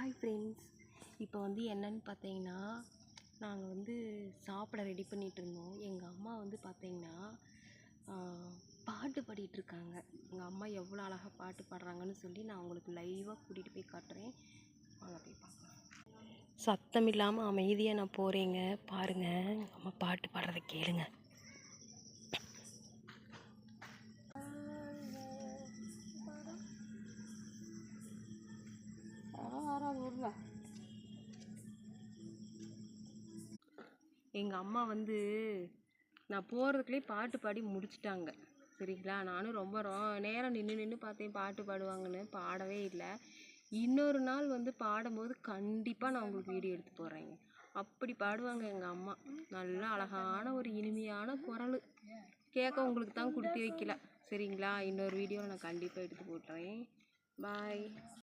Hi friends, இப்போ வந்து என்னன்னு பார்த்தீங்கன்னா, நாங்கள் வந்து சாப்பிட ரெடி பண்ணிகிட்டு இருந்தோம். எங்கள் அம்மா வந்து பார்த்தீங்கன்னா பாட்டு பாடிட்டுருக்காங்க. எங்கள் அம்மா எவ்வளோ அழகாக பாட்டு பாடுறாங்கன்னு சொல்லி நான் உங்களுக்கு லைவாக கூட்டிகிட்டு போய் காட்டுறேன். வாங்க போய் பார்க்கலாம். சத்தம் இல்லாமல் அமைதியாக நான் போகிறேங்க. பாருங்கள், எங்கள் அம்மா பாட்டு பாடுறதை கேளுங்க. எங்கள் அம்மா வந்து நான் போகிறதுக்குள்ளே பாட்டு பாடி முடிச்சிட்டாங்க. சரிங்களா, நானும் ரொம்ப நேரம் நின்று பார்த்தேன் பாட்டு பாடுவாங்கன்னு, பாடவே இல்லை. இன்னொரு நாள் வந்து பாடும்போது கண்டிப்பாக நான் உங்களுக்கு வீடியோ எடுத்து போடுறேங்க. அப்படி பாடுவாங்க எங்கள் அம்மா. நல்லா அழகான ஒரு இனிமையான குரல் கேட்க உங்களுக்கு தான் கொடுத்து வைக்கல. சரிங்களா, இன்னொரு வீடியோவில் நான் கண்டிப்பாக எடுத்து போட்டுறேன். பாய்.